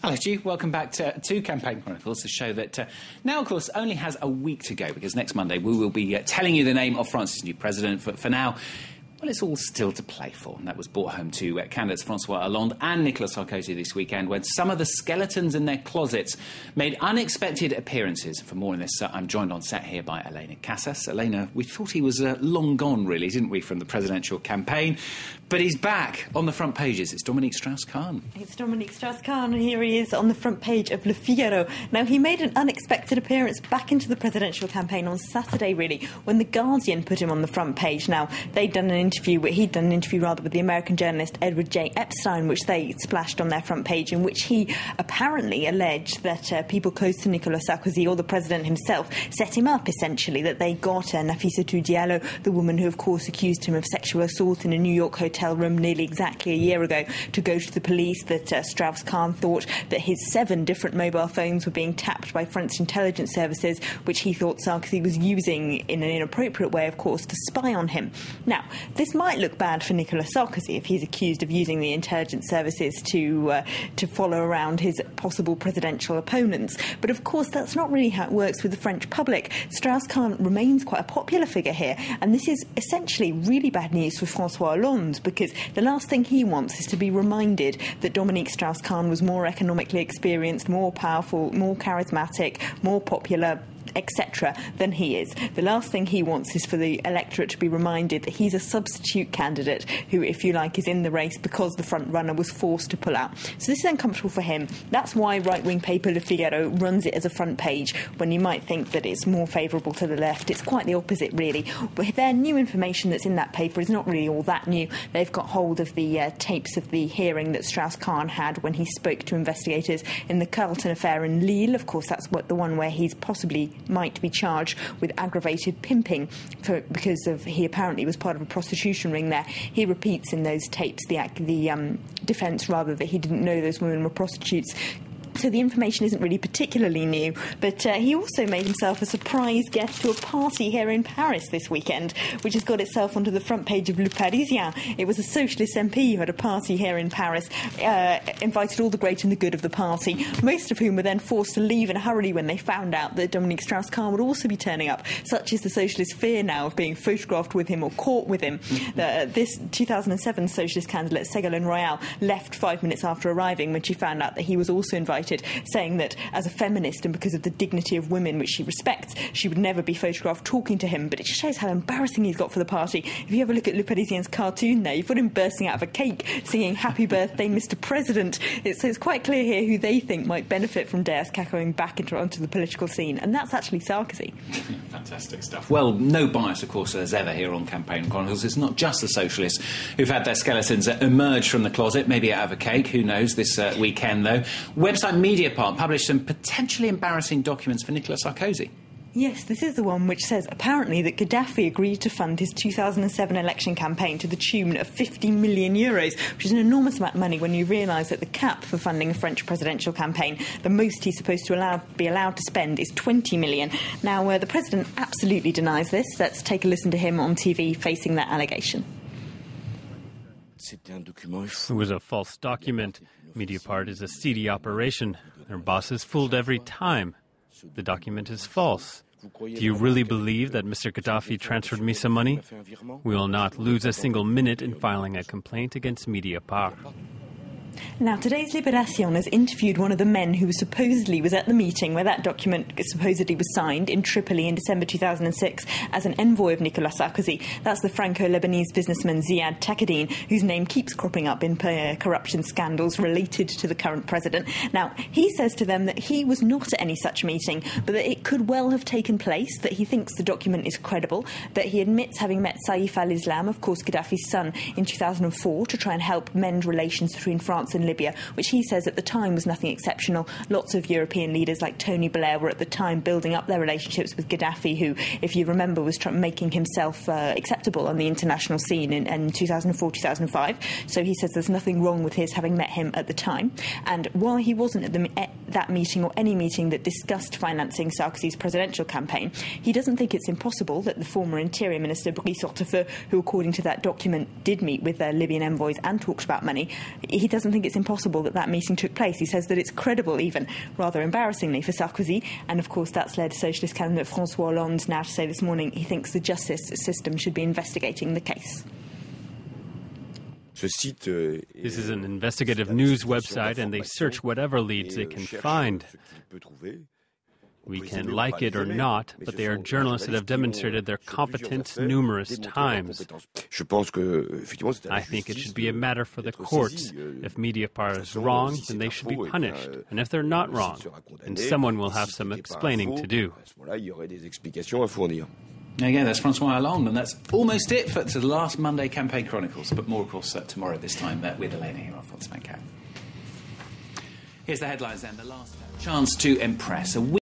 Hello to you. Welcome back to Campaign Chronicles, the show that now, of course, only has a week to go, because next Monday we will be telling you the name of France's new president. For now, well, it's all still to play for. And that was brought home to candidates François Hollande and Nicolas Sarkozy this weekend, when some of the skeletons in their closets made unexpected appearances. For more on this, I'm joined on set here by Elena Casas. Elena, we thought he was long gone, really, didn't we, from the presidential campaign? But he's back on the front pages. It's Dominique Strauss-Kahn. It's Dominique Strauss-Kahn, and here he is on the front page of Le Figaro. Now, he made an unexpected appearance back into the presidential campaign on Saturday, really, when The Guardian put him on the front page. Now, he'd done an interview with the American journalist Edward J. Epstein, which they splashed on their front page, in which he apparently alleged that people close to Nicolas Sarkozy, or the president himself, set him up, essentially, that they got Nafissatou Diallo, the woman who, of course, accused him of sexual assault in a New York hotel room nearly exactly a year ago, to go to the police, that Strauss-Kahn thought that his 7 different mobile phones were being tapped by French intelligence services, which he thought Sarkozy was using in an inappropriate way, of course, to spy on him. Now, this might look bad for Nicolas Sarkozy if he's accused of using the intelligence services to follow around his possible presidential opponents. But of course, that's not really how it works with the French public. Strauss-Kahn remains quite a popular figure here, and this is essentially really bad news for François Hollande, because the last thing he wants is to be reminded that Dominique Strauss-Kahn was more economically experienced, more powerful, more charismatic, more popular, etc., than he is. The last thing he wants is for the electorate to be reminded that he's a substitute candidate who, if you like, is in the race because the front runner was forced to pull out. So this is uncomfortable for him. That's why right-wing paper Le Figaro runs it as a front page, when you might think that it's more favourable to the left. It's quite the opposite, really. But their new information that's in that paper is not really all that new. They've got hold of the tapes of the hearing that Strauss-Kahn had when he spoke to investigators in the Carlton affair in Lille. Of course, that's the one where he's possibly might be charged with aggravated pimping because he apparently was part of a prostitution ring there. He repeats in those tapes the defence, rather, that he didn't know those women were prostitutes. So the information isn't really particularly new, but he also made himself a surprise guest to a party here in Paris this weekend, which has got itself onto the front page of Le Parisien. It was a socialist MP who had a party here in Paris, invited all the great and the good of the party, most of whom were then forced to leave in a hurry when they found out that Dominique Strauss-Kahn would also be turning up. Such is the socialist fear now of being photographed with him or caught with him. This 2007 socialist candidate, Ségolène Royal, left 5 minutes after arriving when she found out that he was also invited, saying that as a feminist and because of the dignity of women, which she respects, she would never be photographed talking to him. But it just shows how embarrassing he's got for the party. If you have a look at Le Parisien's cartoon there, you've got him bursting out of a cake singing "Happy Birthday, Mr. President." So it's quite clear here who they think might benefit from Deus cacoing back onto the political scene, and that's actually Sarkozy. Fantastic stuff. Well, no bias, of course, as ever here on Campaign Chronicles. It's not just the socialists who've had their skeletons emerge from the closet, maybe out of a cake, who knows, this weekend, though. Website Mediapart published some potentially embarrassing documents for Nicolas Sarkozy. Yes, this is the one which says apparently that Gaddafi agreed to fund his 2007 election campaign to the tune of €50 million, which is an enormous amount of money when you realise that the cap for funding a French presidential campaign, the most he's supposed to be allowed to spend, is €20 million. Now, the president absolutely denies this. Let's take a listen to him on TV facing that allegation. It was a false document. Mediapart is a seedy operation. Their boss is fooled every time. The document is false. Do you really believe that Mr. Gaddafi transferred me some money? We will not lose a single minute in filing a complaint against Mediapart. Now, today's Libération has interviewed one of the men who supposedly was at the meeting where that document supposedly was signed in Tripoli in December 2006 as an envoy of Nicolas Sarkozy. That's the Franco-Lebanese businessman Ziad Taqaddeen, whose name keeps cropping up in corruption scandals related to the current president. Now, he says to them that he was not at any such meeting, but that it could well have taken place, that he thinks the document is credible, that he admits having met Saif al-Islam, of course Gaddafi's son, in 2004 to try and help mend relations between France and Libya, which he says at the time was nothing exceptional. Lots of European leaders like Tony Blair were at the time building up their relationships with Gaddafi, who, if you remember, was making himself acceptable on the international scene in 2004-2005. So he says there's nothing wrong with his having met him at the time. And while he wasn't at that meeting or any meeting that discussed financing Sarkozy's presidential campaign, he doesn't think it's impossible that the former Interior Minister Brice Hortefeux, who according to that document did meet with Libyan envoys and talked about money, he doesn't doesn't think it's impossible that that meeting took place. He says that it's credible, even, rather embarrassingly, for Sarkozy. And, of course, that's led Socialist candidate François Hollande now to say this morning he thinks the justice system should be investigating the case. This is an investigative news website, and they search whatever leads they can find. We can like it or not, but they are journalists that have demonstrated their competence numerous times. I think it should be a matter for the courts. If Mediapart is wrong, then they should be punished. And if they're not wrong, then someone will have some explaining to do. There you go, that's François Hollande, and that's almost it for the last Monday Campaign Chronicles. But more, of course, tomorrow this time with Elena here on France 24. Here's the headlines then. The last chance to impress.